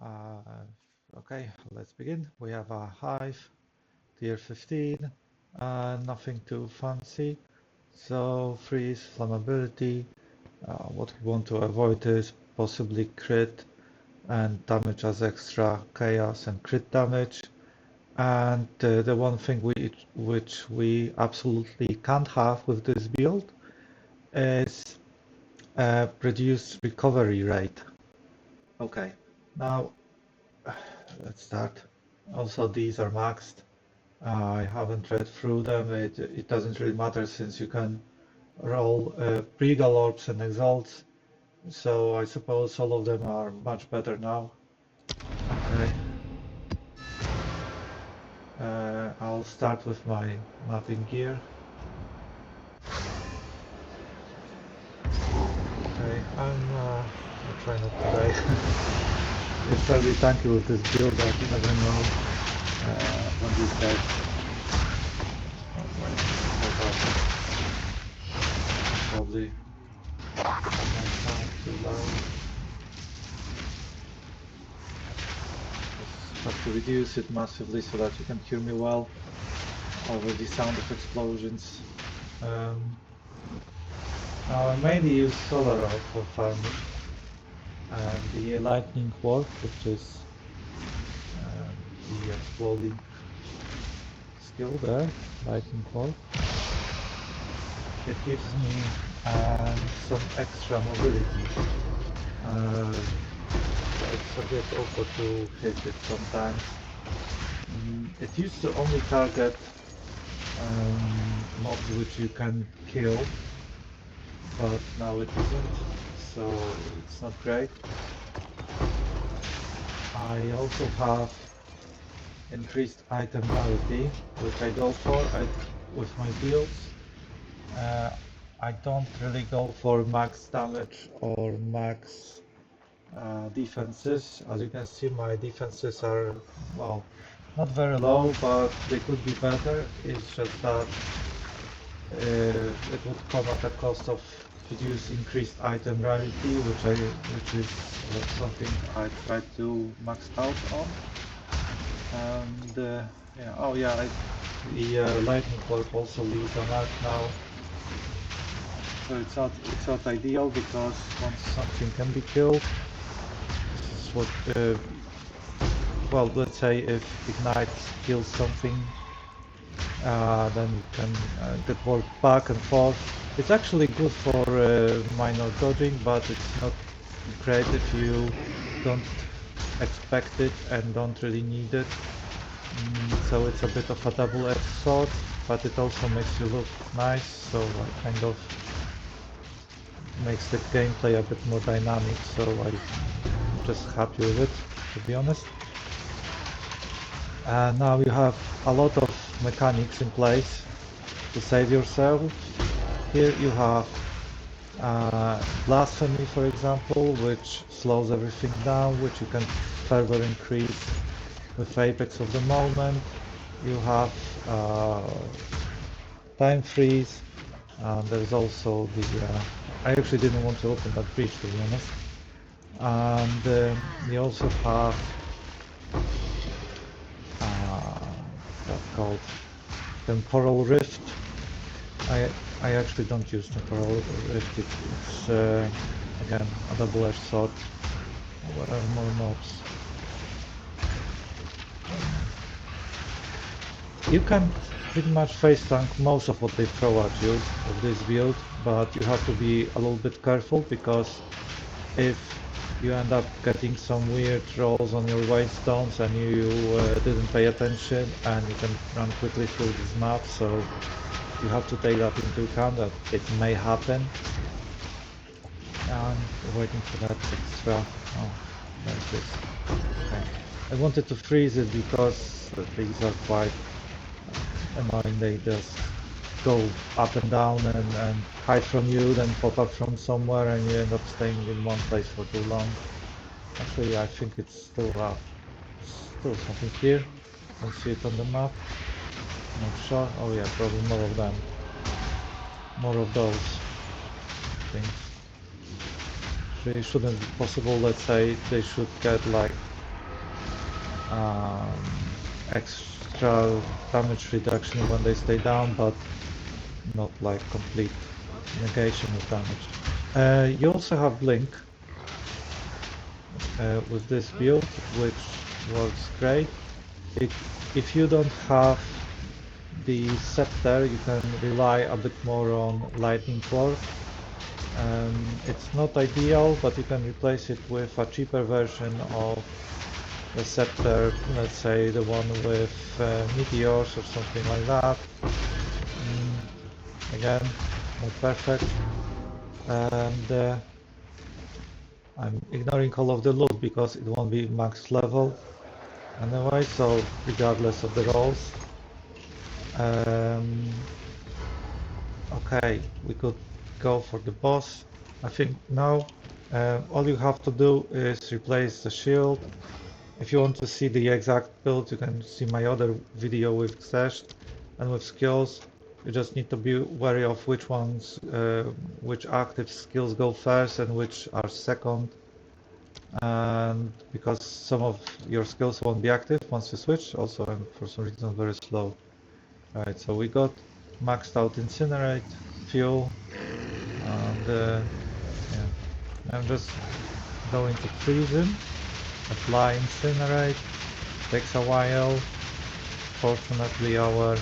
Okay, let's begin. We have a hive, tier 15, nothing too fancy. So freeze, flammability. What we want to avoid is possibly crit and damage as extra chaos and crit damage. And the one thing which we absolutely can't have with this build is reduced recovery rate. Okay, now let's start. Also, these are maxed. I haven't read through them. It doesn't really matter since you can roll Regal Orbs and Exalts. So I suppose all of them are much better now. Okay. I'll start with my mapping gear. Okay, I'll try not to die. It's fairly tanky with this build, but you never know when these guys. Oh, wait, probably might sound too loud. Just have to reduce it massively so that you can hear me well over the sound of explosions. Now I mainly use Solar Orb for farming and the Lightning Warp, which is the exploding skill there, Lightning Warp. It gives me some extra mobility. It's a bit awkward to hit it sometimes. It used to only target mobs which you can kill, but now it isn't, so it's not great. I also have increased item rarity, which I go for with my builds. I don't really go for max damage or max defenses. As you can see, my defenses are, well, not very low, but they could be better. It's just that it would come at the cost of reduce increased item rarity, which is something I try to max out on. And yeah, oh yeah, the lightning bolt also leaves a mark now. So it's not ideal because once something can be killed, this is what well, let's say if Ignite kills something, then you can get work back and forth. It's actually good for minor dodging, but it's not great if you don't expect it and don't really need it. So it's a bit of a double-edged sword, but it also makes you look nice, so it kind of makes the gameplay a bit more dynamic, so I'm just happy with it, to be honest. Now you have a lot of mechanics in place to save yourself. Here you have Blasphemy, for example, which slows everything down, which you can further increase with Apex of the moment. You have Time Freeze, and there's also the... I actually didn't want to open that breach, to be honest. And you also have what's called Temporal Rift. I actually don't use Temporal Rift. It's again a double-edged sword. What are more mobs? You can pretty much face tank most of what they throw at you with this build, but you have to be a little bit careful because if you end up getting some weird rolls on your waystones and you didn't pay attention, and you can run quickly through this map, so you have to take that into account that it may happen. And waiting for that extra... oh, there's this. Okay. I wanted to freeze it because these are quite annoying. They just go up and down and hide from you, then pop up from somewhere, and you end up staying in one place for too long. Actually, I think it's still something here. I can see it on the map. Not sure. Oh yeah, probably more of them. More of those things. They shouldn't be possible. Let's say they should get like um, extra damage reduction when they stay down, but not like complete negation of damage. You also have Blink with this build, which works great. If you don't have the scepter, you can rely a bit more on Lightning Quark. It's not ideal, but you can replace it with a cheaper version of the scepter, let's say the one with meteors or something like that. Again, not perfect. And I'm ignoring all of the loot because it won't be max level anyway, so regardless of the rolls. Okay, we could go for the boss. I think now all you have to do is replace the shield. If you want to see the exact build, you can see my other video with Xesh and with skills. You just need to be wary of which ones, which active skills go first and which are second. And because some of your skills won't be active once you switch, also I'm for some reason very slow. Alright, so we got maxed out Incinerate, Fuel, and yeah, I'm just going to freeze him, apply Incinerate, takes a while. Fortunately our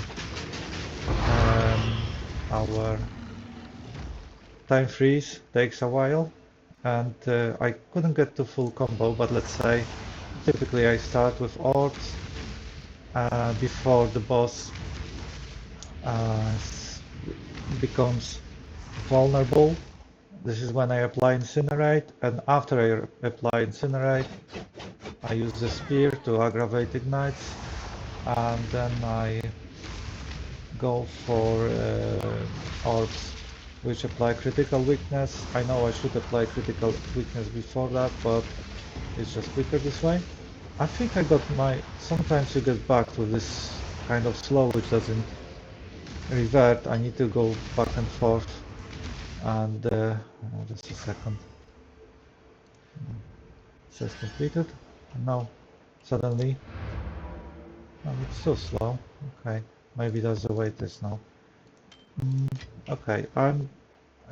time freeze takes a while, and I couldn't get to full combo, but let's say typically I start with orbs before the boss becomes vulnerable. This is when I apply Incinerate, and after I apply Incinerate, I use the spear to aggravate ignites, and then I go for orbs, which apply critical weakness. I know I should apply critical weakness before that, but it's just quicker this way. I think I got my... Sometimes you get back to this kind of slow, which doesn't revert. I need to go back and forth, and just a second. It says completed. No, suddenly. Oh, it's so slow. Okay, maybe that's the way it is now. Okay, I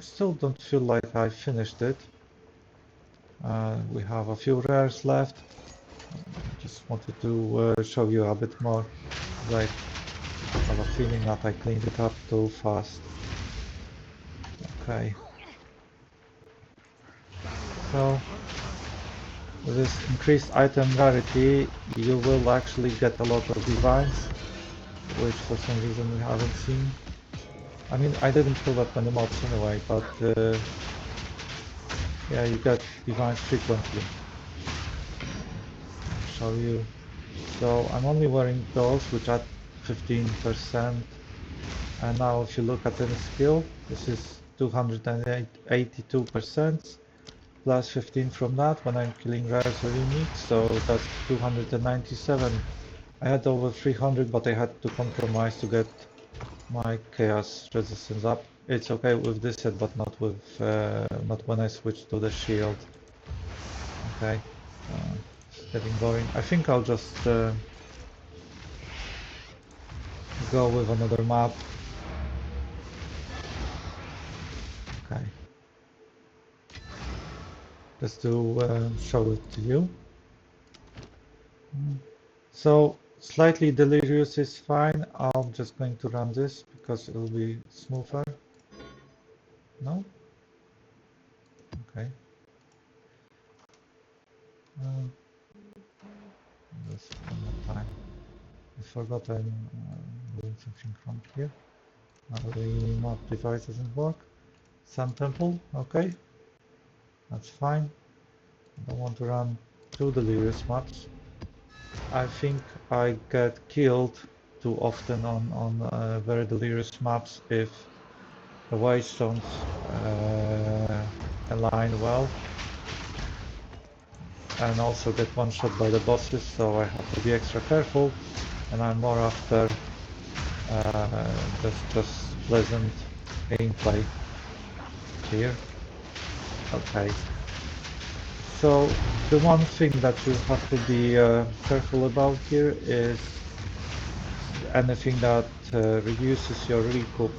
still don't feel like I finished it. We have a few rares left. Just wanted to show you a bit more. Like, I have a feeling that I cleaned it up too fast. Okay. So, with this increased item rarity, you will actually get a lot of divines, which for some reason we haven't seen. I mean, I didn't pull up many mobs anyway, but yeah, you get divines frequently. I'll show you. So I'm only wearing those, which are 15%. And now if you look at any skill, this is 282%, plus 15 from that when I'm killing rares or unique, so that's 297. I had over 300, but I had to compromise to get my chaos resistance up. It's okay with this set, but not with not when I switch to the shield. Okay, it's getting boring. I think I'll just go with another map. Okay, just to show it to you. So slightly delirious is fine. I'm just going to run this because it will be smoother. No? Okay. Just one more time. I forgot I'm doing something wrong here. Now the map device doesn't work. Sun Temple, okay. That's fine. I don't want to run two delirious maps. I think I get killed too often on very delirious maps if the waystones align well, and also get one shot by the bosses, so I have to be extra careful, and I'm more after just pleasant gameplay here. Okay, So the one thing that you have to be careful about here is anything that reduces your recoup.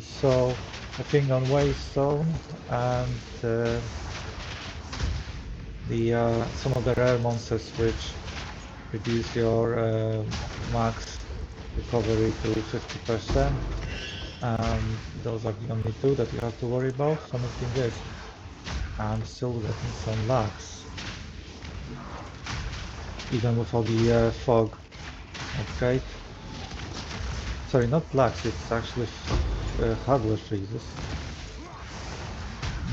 So I think on Waystone and some of the rare monsters which reduce your max recovery to 50%. Those are the only two that you have to worry about. Funny thing is, I'm still getting some lags, even with all the fog upgrade. Sorry, not lags, it's actually hardware freezes.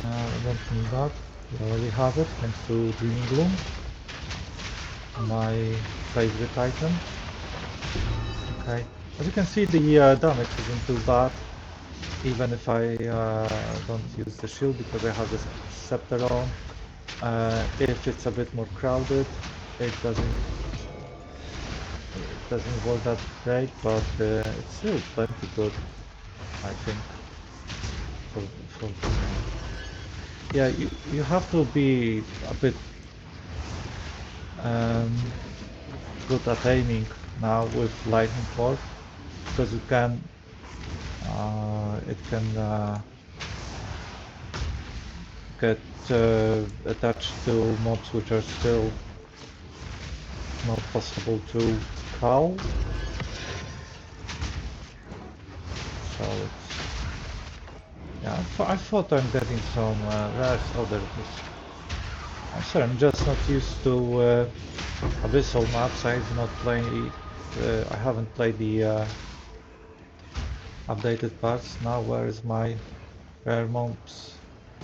I don't need that. We already have it, thanks to Dreaming Gloom, my favorite item. Okay, as you can see, the damage isn't too bad, even if I don't use the shield because I have the scepter on. If it's a bit more crowded, it doesn't work that great, but it's still plenty good, I think. For yeah, you have to be a bit good at aiming now with lightning bolt, because it can get attached to mobs which are still not possible to cull. So it's, yeah, I thought I'm getting some rares. Oh, there it is. I'm sorry, I'm just not used to abyssal maps. I've not played. I haven't played the updated parts. Now where is my rare mobs?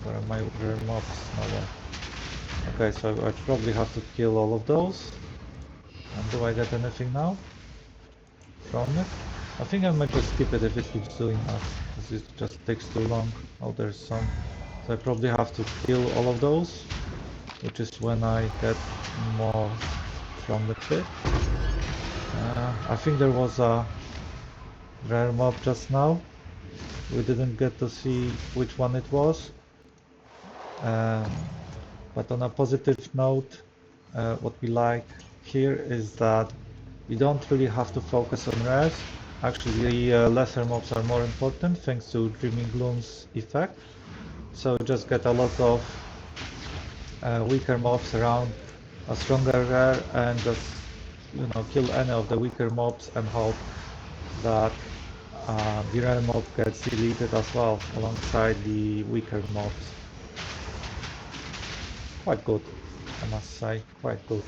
Where are my rare mobs? Nowhere. Okay, so I probably have to kill all of those. And do I get anything now from it? I think I might just skip it if it keeps doing that, because it just takes too long. Oh, there's some. So I probably have to kill all of those, which is when I get more from the pit. I think there was a rare mob just now. We didn't get to see which one it was. But on a positive note, what we like here is that you don't really have to focus on rares. Actually, the lesser mobs are more important thanks to Dreaming Gloom's effect. So just get a lot of weaker mobs around a stronger rare and just, you know, kill any of the weaker mobs and hope that the rare mob gets deleted as well alongside the weaker mobs. Quite good, I must say, quite good.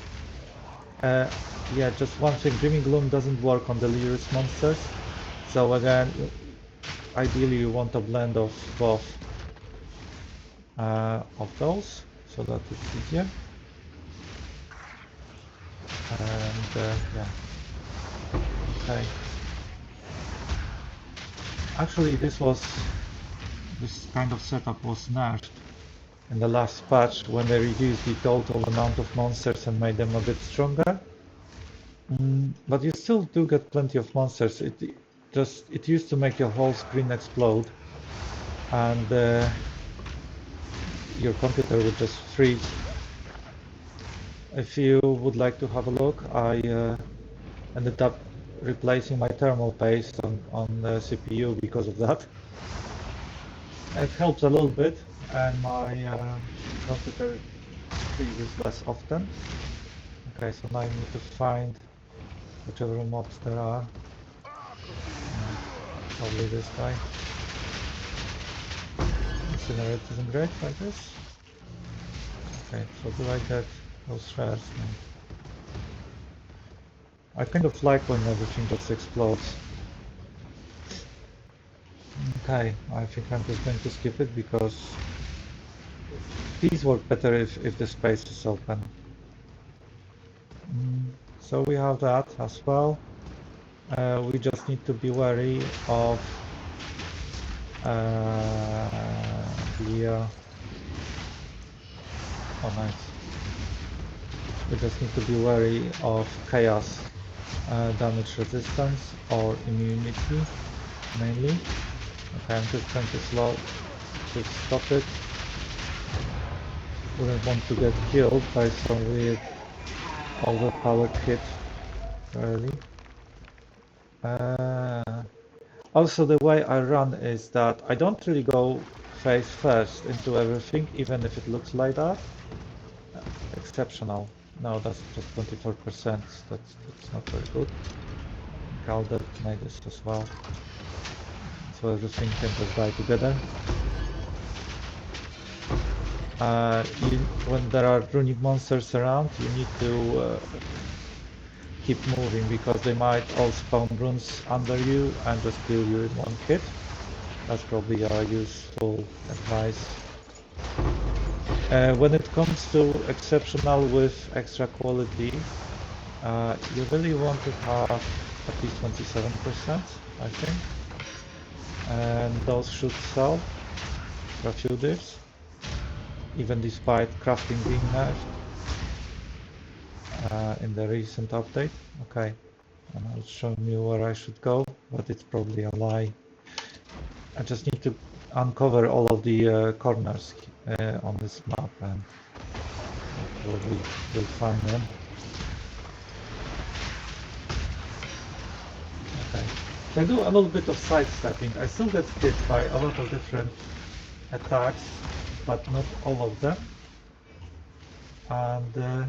Yeah, just one thing, Dreaming Gloom doesn't work on delirious monsters, so again, ideally you want a blend of both of those, so that it's easier. And yeah, okay. Actually, this kind of setup was nerfed in the last patch when they reduced the total amount of monsters and made them a bit stronger. But you still do get plenty of monsters. It used to make your whole screen explode, and your computer would just freeze. If you would like to have a look, I ended up replacing my thermal paste on the CPU because of that. It helps a little bit, and my computer freezes less often. Okay, so now I need to find whichever mobs there are. Probably this guy. Incinerate isn't great like this. Okay, so do I get those rares now? I kind of like when everything just explodes. Okay, I think I'm just going to skip it because these work better if the space is open. So we have that as well. We just need to be wary of oh nice. We just need to be wary of chaos damage resistance or immunity mainly. Okay, I'm just going to stop it. wouldn't want to get killed by some weird overpowered hit early. Also, the way I run is that I don't really go face first into everything, even if it looks like that. Exceptional. No, that's just 24%. That's not very good. I'll detonate this as well. So everything can just die together. When there are runic monsters around, you need to keep moving because they might all spawn runes under you and just kill you in one hit. That's probably a useful advice. When it comes to exceptional with extra quality, you really want to have at least 27%, I think. And those should sell for a few days, even despite crafting being nerfed in the recent update. Okay, and I'll show you where I should go, but it's probably a lie. I just need to uncover all of the corners on this map and probably will find them. Okay, so I do a little bit of sidestepping. I still get hit by a lot of different attacks, but not all of them. And yeah,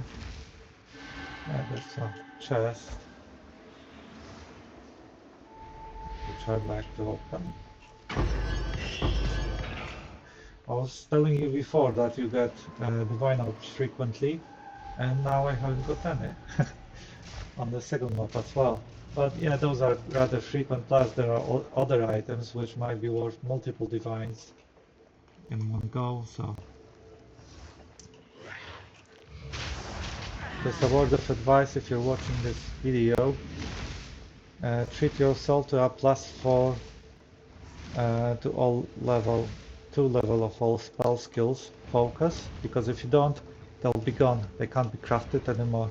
there's a chest which I'd like to open. I was telling you before that you get divine orbs frequently, and now I haven't got any on the second map as well. But yeah, those are rather frequent, plus there are other items which might be worth multiple divines in one go, so... Just a word of advice if you're watching this video, treat yourself to a +4 to all level 2 level of all spell skills focus, because if you don't, they'll be gone. They can't be crafted anymore.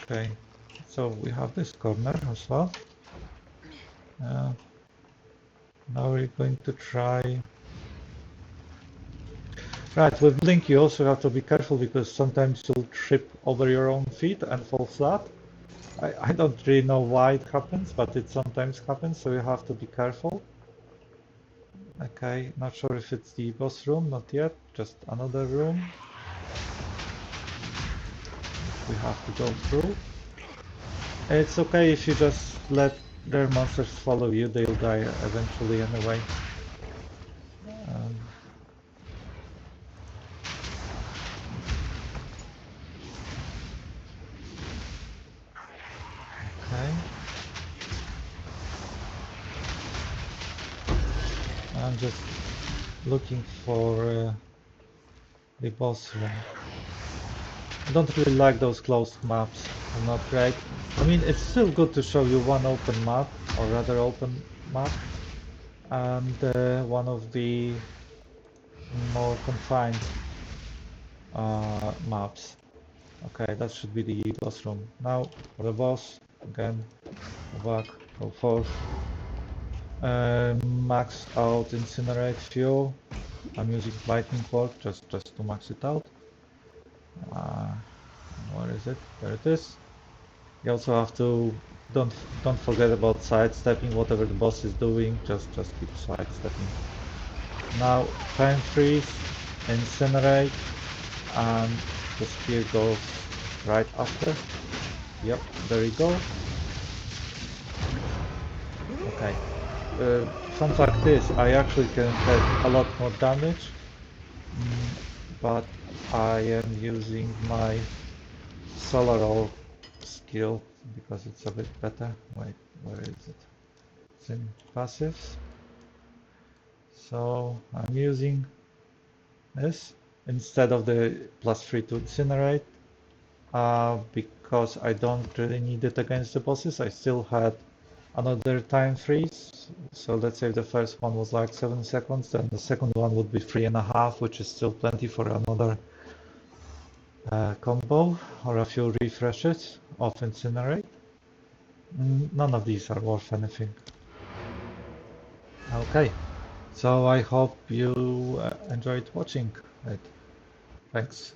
Okay, so we have this corner as well. Now we're going to try... Right, with Blink you also have to be careful because sometimes you'll trip over your own feet and fall flat. I don't really know why it happens, but it sometimes happens, so you have to be careful. Okay, not sure if it's the boss room, not yet, just another room we have to go through. It's okay if you just let their monsters follow you, they'll die eventually anyway. Okay. I'm just looking for the boss room. I don't really like those closed maps, they're not great. I mean, it's still good to show you one open map, or rather open map, and one of the more confined maps. Okay, that should be the boss room. Now, for the boss, again, go back, go forth. Max out incinerate fuel. I'm using lightning bolt just to max it out. Where is it? There it is. You also have to don't forget about sidestepping whatever the boss is doing. Just keep sidestepping. Now time freeze, incinerate, and the spear goes right after. Yep, there you go. Okay. Fun fact is, I actually can take a lot more damage, but I am using my Solar Orb skill because it's a bit better. Wait, where is it? It's in passives. So I'm using this instead of the +3 to incinerate because I don't really need it against the bosses. I still had another time freeze. So let's say the first one was like 7 seconds, then the second one would be 3.5, which is still plenty for another combo or a few refreshes of incinerate. None of these are worth anything. Okay, so I hope you enjoyed watching it. Thanks.